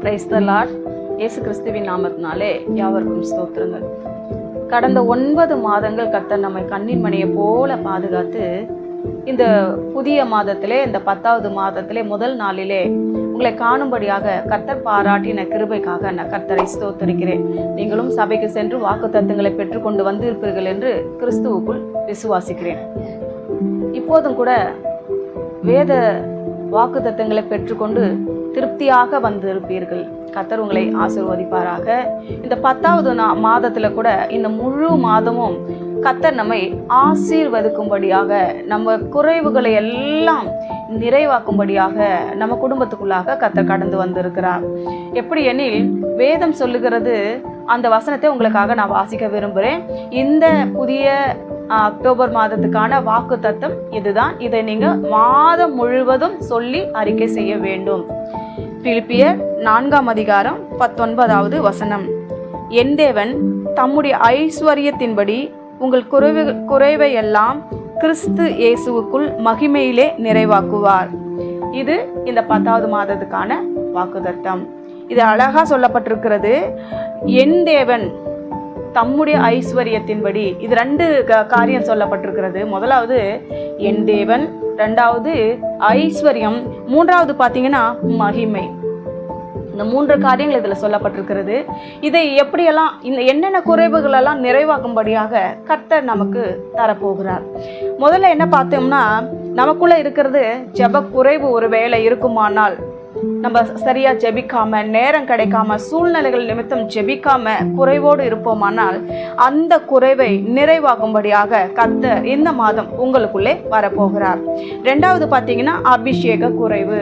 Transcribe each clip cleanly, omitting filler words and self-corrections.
Praise the Lord. இயேசு கிறிஸ்துவின் நாமத்தினாலே யாவருக்கும் ஸ்தோத்திரங்கள். கடந்த 9 மாதங்கள் கர்த்தர் நம்மை கண்ணின் மணியை போல பாதுகாத்து இந்த புதிய மாதத்திலே, இந்த 10வது மாதத்திலே முதல் நாளிலே உங்களை காணும்படியாக கர்த்தர் பாராட்டின கிருபைக்காக நான் கர்த்தரை ஸ்தோத்திரிக்கிறேன். நீங்களும் சபைக்கு சென்று வாக்குத்தத்தங்களை பெற்றுக்கொண்டு வந்திருப்பீர்கள் என்று கிறிஸ்துவுக்குள் விசுவாசிக்கிறேன். இப்போதும் கூட வேத வாக்குத்தத்தங்களை பெற்றுக்கொண்டு திருப்தியாக வந்திருப்பீர்கள். கர்த்தர் உங்களை ஆசீர்வதிப்பாராக. இந்த 10வது மாதத்தில் கூட இந்த முழு மாதமும் கர்த்தர் நம்மை ஆசீர்வதிக்கும்படியாக, நம்ம குறைவுகளை எல்லாம் நிறைவாக்கும்படியாக நம்ம குடும்பத்துக்குள்ளாக கர்த்தர் கடந்து வந்திருக்கிறார். எப்படி எனில் வேதம் சொல்லுகிறது, அந்த வசனத்தை உங்களுக்காக நான் வாசிக்க விரும்புகிறேன். இந்த புதிய அக்டோபர் மாதத்துக்கான வாக்கு தத்தம் இதுதான். இதை நீங்கள் மாதம் முழுவதும் சொல்லி அறிக்கை செய்ய வேண்டும். பிலிப்பியர் 4ஆம் அதிகாரம் 19வது வசனம். என் தேவன் தம்முடைய ஐஸ்வர்யத்தின்படி உங்கள் குறைவை எல்லாம் கிறிஸ்து இயேசுவுக்குள் மகிமையிலே நிறைவாக்குவார். இது இந்த 10வது மாதத்துக்கான வாக்குத்தத்தம். இது அழகா சொல்லப்பட்டிருக்கிறது. என் தேவன் தம்முடைய ஐஸ்வர்யத்தின்படி. இது 2 காரியம் சொல்லப்பட்டிருக்கிறது. முதலாவது என் தேவன், 2வது ஐஸ்வர்யம், 3வது பார்த்தீங்கன்னா மகிமை. இந்த 3 காரியங்கள் இதில் சொல்லப்பட்டிருக்கிறது. இதை எப்படியெல்லாம், இந்த என்னென்ன குறைவுகளெல்லாம் நிறைவாக்கும்படியாக கர்த்தர் நமக்கு தரப்போகிறார். முதல்ல என்ன பார்த்தோம்னா, நமக்குள்ளே இருக்கிறது ஜெப குறைவு ஒரு வேளை இருக்குமானால், நம்ம சரியா ஜெபிக்காம, நேரம் கிடைக்காம, சூழ்நிலைகள் நிமித்தம் ஜெபிக்காம குறைவோடு இருப்போமானால், அந்த குறைவை நிறைவாகும்படியாக கர்த்தர் இந்த மாதம் உங்களுக்குள்ளே வரப்போகிறார். 2வது பார்த்தீங்கன்னா அபிஷேக குறைவு.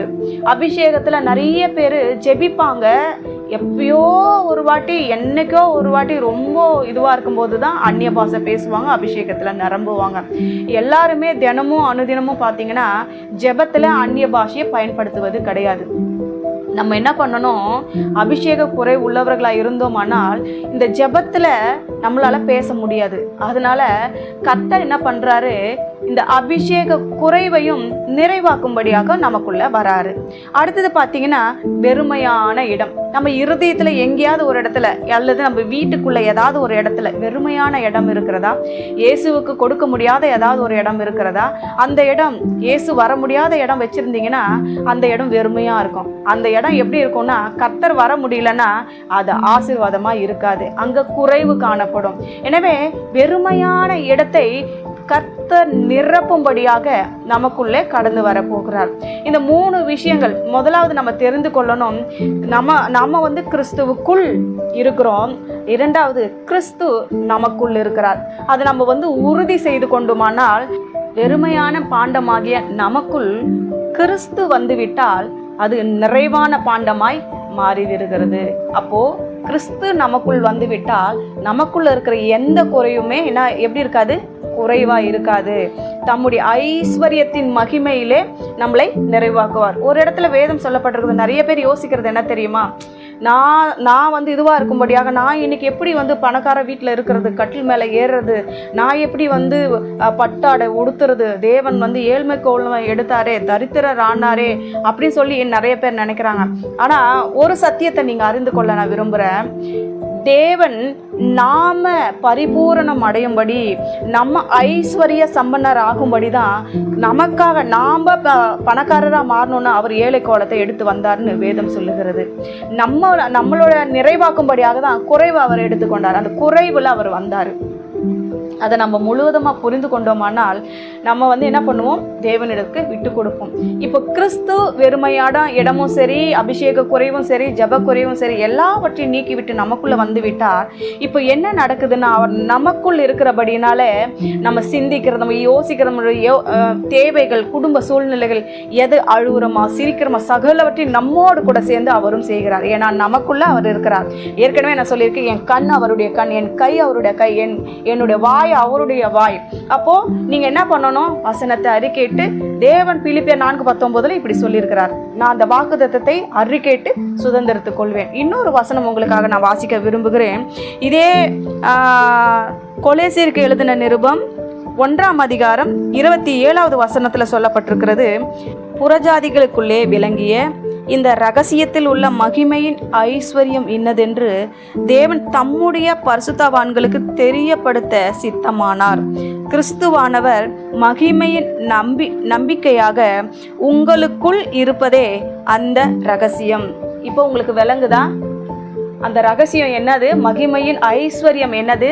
அபிஷேகத்துல நிறைய பேர் ஜெபிப்பாங்க, எப்பயோ ஒரு வாட்டி, என்னைக்கோ ஒரு வாட்டி ரொம்ப இதுவாக இருக்கும்போது தான் அந்நிய பாஷை பேசுவாங்க, அபிஷேகத்தில் நிரம்புவாங்க. எல்லாருமே தினமும் அனுதினமும் பார்த்தீங்கன்னா ஜெபத்தில் அந்நிய பாஷையை பயன்படுத்துவது கிடையாது. நம்ம என்ன பண்ணணும், அபிஷேக குறை உள்ளவர்களாக இருந்தோமானால் இந்த ஜெபத்தில் நம்மளால் பேச முடியாது. அதனால கர்த்தர் என்ன பண்ணுறாரு, இந்த அபிஷேக குறைவையும் நிறைவாக்கும்படியாக நமக்குள்ள வராரு. அடுத்தது பார்த்தீங்கன்னா வெறுமையான இடம். நம்ம இருதயத்தில் எங்கேயாவது ஒரு இடத்துல, அல்லது நம்ம வீட்டுக்குள்ள ஏதாவது ஒரு இடத்துல வெறுமையான இடம் இருக்கிறதா, இயேசுவுக்கு கொடுக்க முடியாத ஏதாவது ஒரு இடம் இருக்கிறதா, அந்த இடம் இயேசு வர முடியாத இடம் வச்சிருந்தீங்கன்னா அந்த இடம் வெறுமையா இருக்கும். அந்த இடம் எப்படி இருக்கும்னா, கர்த்தர் வர முடியலன்னா அது ஆசீர்வாதமா இருக்காது, அங்க குறைவு காணப்படும். எனவே வெறுமையான இடத்தை கர்த்தர் நிரப்பும்படியாக நமக்குள்ளே கடந்து வரப்போகிறார். இந்த 3 விஷயங்கள் முதலாவது நம்ம தெரிந்து கொள்ளணும். நம்ம வந்து கிறிஸ்துவுக்குள் இருக்கிறோம். 2வது கிறிஸ்து நமக்குள் இருக்கிறார். அதை நம்ம வந்து உறுதி செய்து கொண்டுமானால், வெறுமையான பாண்டமாகிய நமக்குள் கிறிஸ்து வந்துவிட்டால் அது நிறைவான பாண்டமாய் மாறிவிடுகிறது. அப்போ கிறிஸ்து நமக்குள் வந்துவிட்டால் நமக்குள்ள இருக்கிற எந்த குறையுமே எப்படி இருக்காது, குறைவா இருக்காது. தம்முடைய ஐஸ்வர்யத்தின் மகிமையிலே நம்மளை நிறைவாக்குவார். ஒரு இடத்துல வேதம் சொல்லப்பட்டிருக்குது. நிறைய பேர் யோசிக்கிறது என்ன தெரியுமா, நான் வந்து இதுவாக இருக்கும்படியாக, நான் இன்னைக்கு எப்படி வந்து பணக்கார வீட்டில் இருக்கிறது, கட்டில் மேலே ஏறுறது, நான் எப்படி வந்து பட்டாடை உடுத்துறது, தேவன் வந்து ஏழ்மை கோல்மை எடுத்தாரே, தரித்திரர் ஆனாரே அப்படின்னு சொல்லி நிறைய பேர் நினைக்கிறாங்க. ஆனால் ஒரு சத்தியத்தை நீங்கள் அறிந்து கொள்ள நான் விரும்புகிறேன். தேவன் நாம பரிபூரணம் அடையும்படி, நம்ம ஐஸ்வர்ய சம்பன்னர் ஆகும்படி தான், நமக்காக நாம பணக்காரராக மாறணும்னா அவர் ஏழை கோலத்தை எடுத்து வந்தார்னு வேதம் சொல்லுகிறது. நம்மளோட நிறைவாக்கும்படியாக தான் குறைவை அவர் எடுத்துக்கொண்டார். அந்த குறைவில் அவர் வந்தார். அதை நம்ம முழுவதுமாக புரிந்து கொண்டோமானால் நம்ம வந்து என்ன பண்ணுவோம், தேவனிடத்துக்கு விட்டு கொடுப்போம். இப்போ கிறிஸ்து வெறுமையான இடமும் சரி, அபிஷேக குறைவும் சரி, ஜப குறைவும் சரி, எல்லாவற்றையும் நீக்கிவிட்டு நமக்குள்ள வந்து விட்டார். இப்போ என்ன நடக்குதுன்னா, அவர் நமக்குள் இருக்கிறபடினால நம்ம சிந்திக்கிறது, நம்ம யோசிக்கிறது, நம்மளுடைய தேவைகள், குடும்ப சூழ்நிலைகள், எது அழுகுறோமா சிரிக்கிறோமா சகலவற்றையும் நம்மோடு கூட சேர்ந்து அவரும் செய்கிறார். ஏன்னா நமக்குள்ள அவர் இருக்கிறார். ஏற்கனவே நான் சொல்லியிருக்கேன், என் கண் அவருடைய கண், என் கை அவருடைய கை, என்னுடைய வாய் அவருடைய வாய். அப்போ நீங்க என்ன பண்ணணும், வசனத்தை அறிக்கையிட்டு, தேவன் பிலிப்பியர் 4:19 இப்படி சொல்லியிருக்கிறார், நான் அந்த வாக்குத்தத்தத்தை அறிக்கையிட்டு சுதந்திரத்துக் கொள்வேன். இன்னொரு வசனம் உங்களுக்காக நான் வாசிக்க விரும்புகிறேன். இதே கொலேசியருக்கு எழுதின நிருபம் 1ஆம் அதிகாரம் 27வது வசனத்துல சொல்லப்பட்டிருக்கிறது, புறஜாதிகளுக்குள்ளே விளங்கிய இந்த ரகசியத்தில் உள்ள மகிமையின் ஐஸ்வர்யம் இன்னதென்று தேவன் தம்முடைய பரிசுத்தவான்களுக்கு தெரியப்படுத்த சித்தமானார். கிறிஸ்துவானவர் மகிமையின் நம்பிக்கையாக உங்களுக்குள் இருப்பதே அந்த ரகசியம். இப்போ உங்களுக்கு விளங்குதா? அந்த ரகசியம் என்னது? மகிமையின் ஐஸ்வர்யம் என்னது?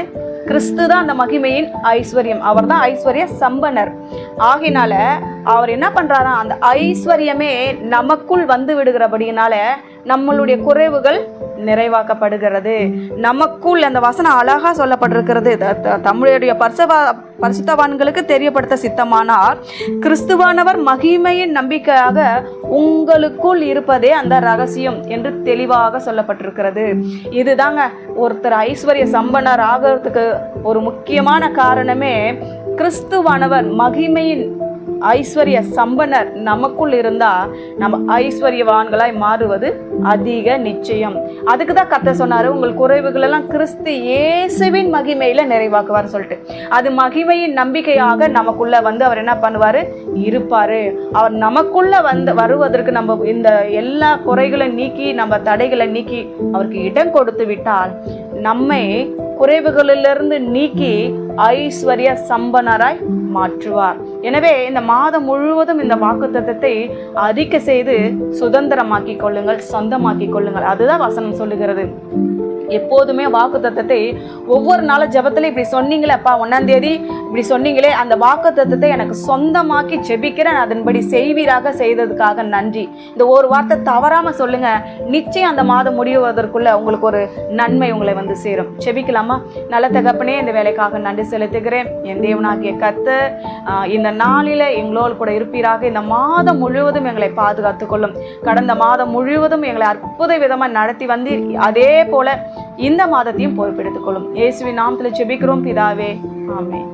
கிறிஸ்து தான் அந்த மகிமையின் ஐஸ்வர்யம். அவர் தான் ஐஸ்வர்ய சம்பனர். ஆகினால அவர் என்ன பண்றாரா, அந்த ஐஸ்வர்யமே நமக்குள் வந்து விடுகிறபடினால நம்மளுடைய குறைவுகள் நிறைவாக்கப்படுகிறது. நமக்குள் அந்த வசனம் அழகா சொல்லப்பட்டிருக்கிறது. தமிழுடைய பரிசுத்தவான்களுக்கு தெரியப்படுத்த சித்தமானார். கிறிஸ்துவானவர் மகிமையின் நம்பிக்கையாக உங்களுக்குள் இருப்பதே அந்த ரகசியம் என்று தெளிவாக சொல்லப்பட்டிருக்கிறது. இதுதாங்க ஒருத்தர் ஐஸ்வர்ய சம்பனர் ஆகிறதுக்கு ஒரு முக்கியமான காரணமே, கிறிஸ்துவானவர் மகிமையின் ஐஸ்வர்ய சம்பனர் நமக்குள் இருந்தா நம்ம ஐஸ்வர்யவான்களாய் மாறுவது அதிக நிச்சயம். அதுக்கு தான் கர்த்தர் சொன்னாரு, உங்கள் குறைவுகள் எல்லாம் கிறிஸ்து இயேசுவின் மகிமையில நிறைவாக்குவார் சொல்லிட்டு. அது மகிமையின் நம்பிக்கையாக நமக்குள்ள வந்து அவர் என்ன பண்ணுவாரு, இருப்பாரு. அவர் நமக்குள்ள வந்து வருவதற்கு நம்ம இந்த எல்லா குறைகளை நீக்கி, நம்ம தடைகளை நீக்கி அவருக்கு இடம் கொடுத்து விட்டால் நம்மை குறைவுகளிலிருந்து நீக்கி ஐஸ்வர்ய சம்பனராய் மாற்றுவார். எனவே இந்த மாதம் முழுவதும் இந்த வாக்குத்தத்தத்தை அறிக்கை செய்து சுதந்திரமாக்கிக் கொள்ளுங்கள், சொந்தமாக்கிக் கொள்ளுங்கள். அதுதான் வசனம் சொல்லுகிறது. எப்போதுமே வாக்குத்தத்தத்தை ஒவ்வொரு நாளும் ஜெபத்துல இப்படி சொன்னீங்களே அப்பா, 1ஆம் தேதி இப்படி சொன்னீங்களே, அந்த வாக்குத்தத்தத்தை எனக்கு சொந்தமாக்கி ஜெபிக்கிறேன், அதன்படி செய்வீராக, செய்ததுக்காக நன்றி. இந்த ஒரு வார்த்தை தவறாம சொல்லுங்க. நிச்சயம் அந்த மாதம் முடிவதற்குள்ள உங்களுக்கு ஒரு நன்மை உங்களை வந்து சேரும். ஜெபிக்கலாமா? நல்ல தகப்பனே, இந்த வேலைக்காக நன்றி செலுத்துகிறேன். என் தேவனாகிய கர்த்தர் இந்த நாளில எங்களோடு கூட இருப்பீராக. இந்த மாதம் முழுவதும் எங்களை பாதுகாத்துக் கொள்ளும். கடந்த மாதம் முழுவதும் எங்களை அற்புத விதமாக நடத்தி வந்து அதே போல இந்த மாதத்தையும் பொறுப்பெடுத்துக் கொள்ளும். இயேசுவின் நாமத்தில் ஜெபிக்கிறோம் பிதாவே, ஆமென்.